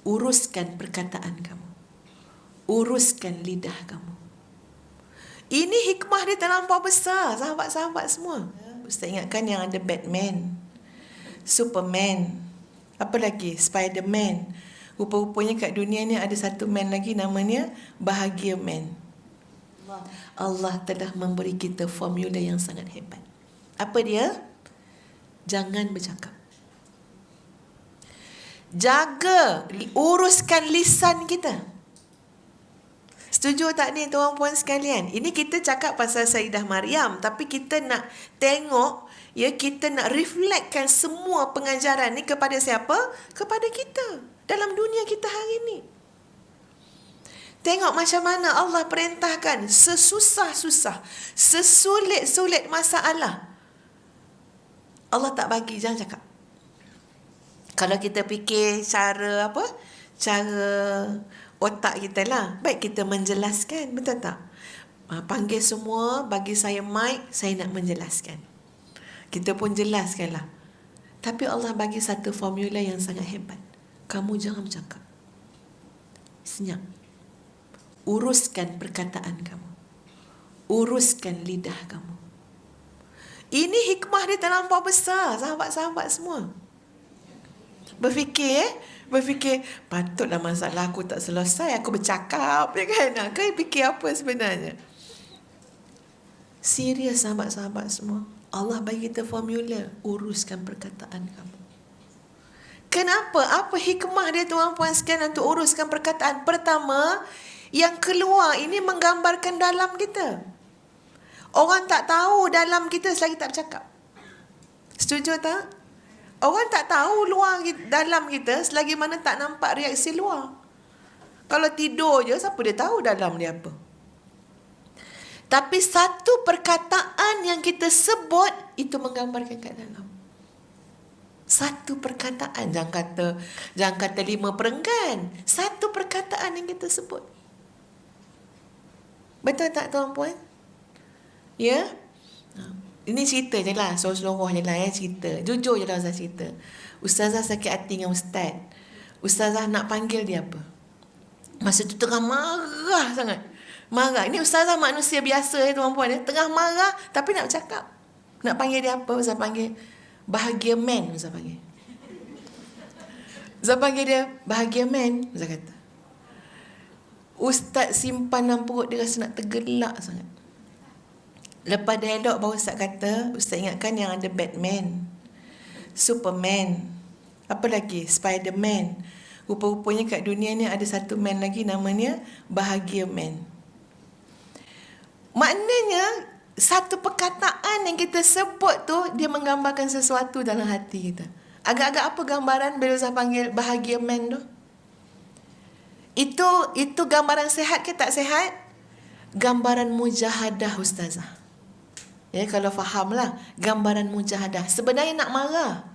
uruskan perkataan kamu. Uruskan lidah kamu. Ini hikmah dia terlampau besar, sahabat-sahabat semua. Ustaz ingatkan yang ada Batman, Superman, apa lagi? Spiderman. Rupa-rupanya kat dunia ni ada satu man lagi, namanya Bahagia Man. Allah telah memberi kita formula yang sangat hebat. Apa dia? Jangan bercakap. Jaga, uruskan lisan kita. Setuju tak ni tuan puan sekalian? Ini kita cakap pasal Sayyidah Maryam, tapi kita nak tengok, ya, kita nak reflectkan semua pengajaran ni kepada siapa? Kepada kita dalam dunia kita hari ni. Tengok macam mana Allah perintahkan, sesusah-susah, sesulit-sulit masalah, Allah tak bagi, jangan cakap. Kalau kita fikir cara apa? Cara otak kita lah, baik kita menjelaskan, betul tak? Panggil semua, bagi saya mic, saya nak menjelaskan. Kita pun jelaskanlah. Tapi Allah bagi satu formula yang sangat hebat. Kamu jangan bercakap. Senyap. Uruskan perkataan kamu. Uruskan lidah kamu. Ini hikmah dia terlampau besar, sahabat-sahabat semua. Berfikir, patutlah masalah aku tak selesai, aku bercakap, ya kan? Kau fikir apa sebenarnya? Serius sahabat-sahabat semua. Allah bagi kita formula, uruskan perkataan kamu. Kenapa? Apa hikmah dia tuan-puan sekalian untuk uruskan perkataan? Pertama, yang keluar ini menggambarkan dalam kita. Orang tak tahu dalam kita selagi tak bercakap. Setuju tak? Orang tak tahu luar dalam kita selagi mana tak nampak reaksi luar. Kalau tidur je, siapa dia tahu dalam dia apa? Tapi satu perkataan yang kita sebut, itu menggambarkan kat dalam. Satu perkataan, jangan kata 5 perenggan. Satu perkataan yang kita sebut. Betul tak tuan-puan? Ya? Ini cerita je lah, seluruh je lah, cerita. Jujur je lah Ustazah cerita. Ustazah sakit hati dengan Ustaz. Ustazah nak panggil dia apa? Masa tu tengah marah sangat. Marah. Ini Ustazah manusia biasa ya tuan-puan. Tengah marah tapi nak bercakap. Nak panggil dia apa? Ustazah panggil Bahagia Man. Ustazah panggil. Ustazah panggil dia Bahagia Man. Ustazah kata. Ustaz simpan dalam perut dia rasa nak tergelak sangat. Lepas dialog baru Ustaz kata, Ustaz ingatkan yang ada Batman, Superman, apa lagi? Spiderman. Rupa-rupanya kat dunia ni ada satu man lagi, namanya Bahagia Man. Maknanya satu perkataan yang kita sebut tu, dia menggambarkan sesuatu dalam hati kita. Agak-agak apa gambaran bila Ustaz panggil Bahagia Man tu? Itu gambaran sehat ke tak sehat? Gambaran mujahadah Ustazah. Ya, kalau fahamlah, gambaran mujahadah. Sebenarnya nak marah.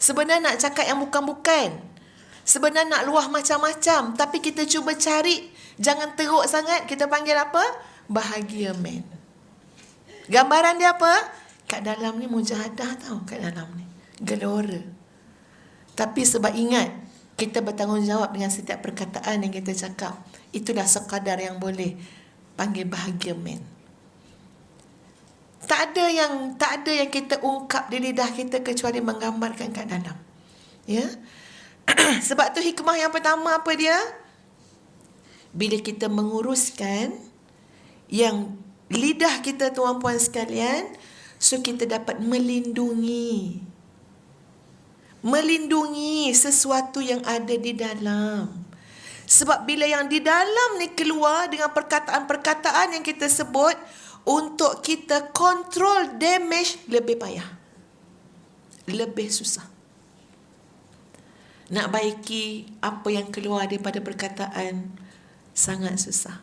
Sebenarnya nak cakap yang bukan-bukan. Sebenarnya nak luah macam-macam. Tapi kita cuba cari, jangan teruk sangat. Kita panggil apa? Bahagia Man. Gambaran dia apa? Kat dalam ni mujahadah tau. Kat dalam ni gelora. Tapi sebab ingat, kita bertanggungjawab dengan setiap perkataan yang kita cakap. Itulah sekadar yang boleh panggil Bahagia Man. Tak ada yang kita ungkap di lidah kita kecuali menggambarkan kat dalam. Ya. Sebab tu hikmah yang pertama apa dia? Bila kita menguruskan yang lidah kita tuan-puan sekalian, so kita dapat melindungi sesuatu yang ada di dalam. Sebab bila yang di dalam ni keluar dengan perkataan-perkataan yang kita sebut, untuk kita kontrol damage lebih payah. Lebih susah. Nak baiki apa yang keluar daripada perkataan sangat susah.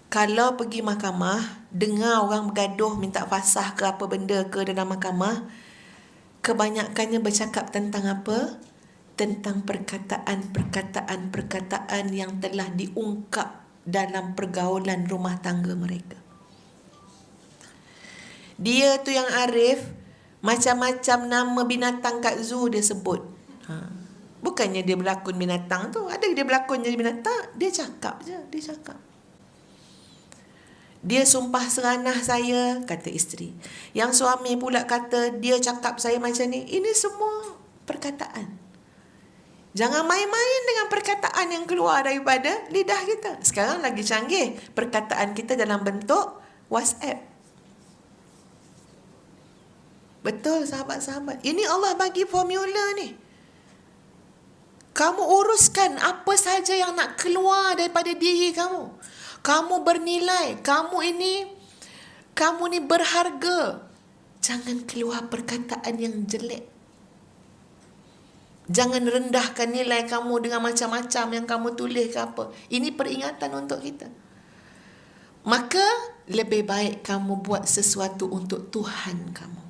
Kalau pergi mahkamah, dengar orang bergaduh minta fasah ke apa benda ke dalam mahkamah, kebanyakannya bercakap tentang apa? Tentang perkataan yang telah diungkap dalam pergaulan rumah tangga mereka. Dia tu yang arif, macam-macam nama binatang kat zoo dia sebut. Bukannya dia berlakon binatang tu. Ada dia berlakon jadi binatang. Dia cakap je. Dia cakap. Dia sumpah seranah saya, kata isteri. Yang suami pula kata, dia cakap saya macam ni. Ini semua perkataan. Jangan main-main dengan perkataan yang keluar daripada lidah kita. Sekarang lagi canggih. Perkataan kita dalam bentuk WhatsApp. Betul sahabat-sahabat. Ini Allah bagi formula ni. Kamu uruskan apa saja yang nak keluar daripada diri kamu. Kamu bernilai. Kamu ni berharga. Jangan keluar perkataan yang jelek. Jangan rendahkan nilai kamu dengan macam-macam yang kamu tulis ke apa. Ini peringatan untuk kita. Maka lebih baik kamu buat sesuatu untuk Tuhan kamu.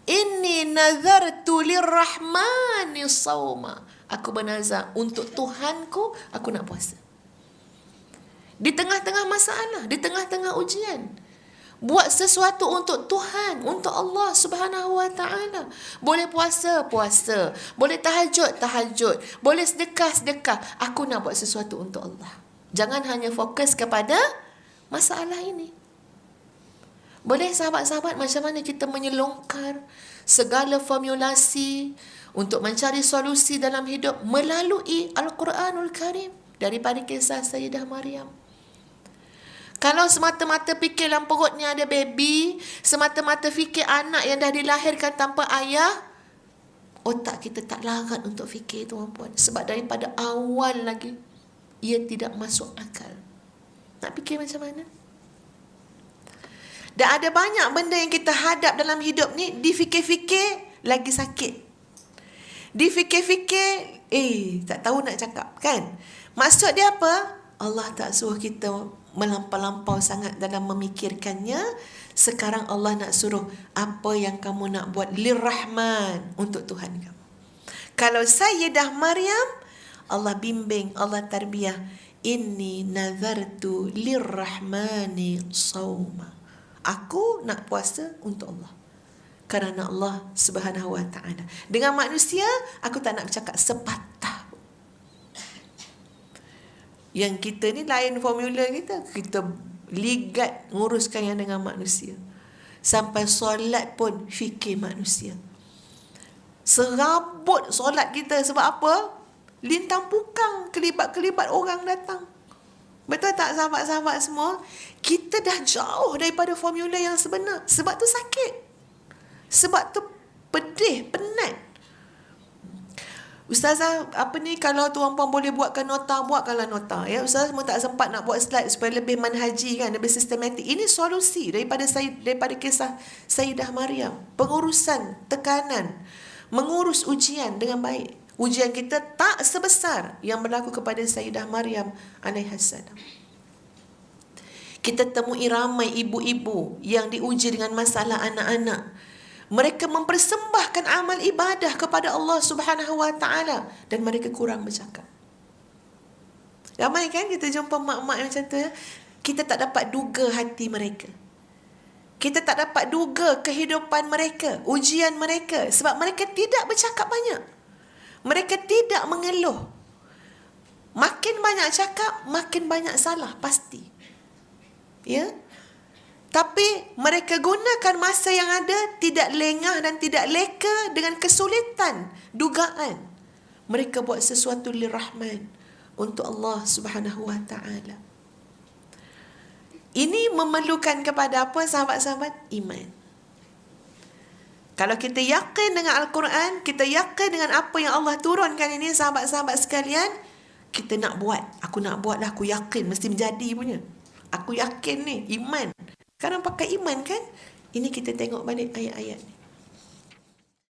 Inni nazartu lirrahmani sawma. Aku bernazar untuk Tuhanku, aku nak puasa. Di tengah-tengah masalah, di tengah-tengah ujian, buat sesuatu untuk Tuhan, untuk Allah Subhanahu wa taala. Boleh puasa, puasa. Boleh tahajud, tahajud. Boleh sedekah, sedekah. Aku nak buat sesuatu untuk Allah. Jangan hanya fokus kepada masalah ini. Boleh sahabat-sahabat, macam mana kita menyelongkar segala formulasi untuk mencari solusi dalam hidup melalui Al-Quranul Karim daripada kisah Sayyidah Maryam. Kalau semata-mata fikir dalam perutnya ada baby, semata-mata fikir anak yang dah dilahirkan tanpa ayah, otak kita tak larat untuk fikir, tuan-puan. Sebab daripada awal lagi, ia tidak masuk akal. Nak fikir macam mana? Dan ada banyak benda yang kita hadap dalam hidup ni, difikir-fikir lagi sakit. Difikir-fikir, tak tahu nak cakap, kan? Maksud dia apa? Allah tak suruh kita melampau-lampau sangat dalam memikirkannya. Sekarang Allah nak suruh apa yang kamu nak buat lirrahman, untuk Tuhan kamu. Kalau Sayyidah Maryam, Allah bimbing, Allah tarbiyah. Inni nazartu lirrahmani sawma. Aku nak puasa untuk Allah. Kerana Allah Subhanahu wa taala. Dengan manusia, aku tak nak bercakap sepatah. Yang kita ni lain formula kita. Kita ligat nguruskan yang dengan manusia. Sampai solat pun fikir manusia. Serabut solat kita. Sebab apa? Lintang pukang, kelibat-kelibat orang datang. Betul tak sahabat-sahabat semua? Kita dah jauh daripada formula yang sebenar. Sebab tu sakit. Sebab tu pedih, penat. Ustazah, kalau tuan-puan boleh buatkan nota, buatkanlah nota. Ya, Ustazah semua tak sempat nak buat slide supaya lebih manhaji, kan, lebih sistematik. Ini solusi daripada kisah Sayyidah Maryam. Pengurusan, tekanan, mengurus ujian dengan baik. Ujian kita tak sebesar yang berlaku kepada Sayyidah Maryam alaihassalam. Kita temui ramai ibu-ibu yang diuji dengan masalah anak-anak. Mereka mempersembahkan amal ibadah kepada Allah Subhanahu wa taala dan mereka kurang bercakap. Ramai kan kita jumpa mak-mak yang macam tu, ya? Kita tak dapat duga hati mereka. Kita tak dapat duga kehidupan mereka, ujian mereka, sebab mereka tidak bercakap banyak. Mereka tidak mengeluh. Makin banyak cakap, makin banyak salah, pasti. Ya? Tapi mereka gunakan masa yang ada, tidak lengah dan tidak leka dengan kesulitan dugaan. Mereka buat sesuatu lirrahman, untuk Allah Subhanahu wa taala. Ini memerlukan kepada apa, sahabat-sahabat? Iman. Kalau kita yakin dengan Al-Quran, kita yakin dengan apa yang Allah turunkan ini, sahabat-sahabat sekalian, kita nak buat. Aku nak buat lah, aku yakin mesti menjadi punya. Aku yakin ni, iman. Sekarang pakai iman, kan? Ini kita tengok balik ayat-ayat ni.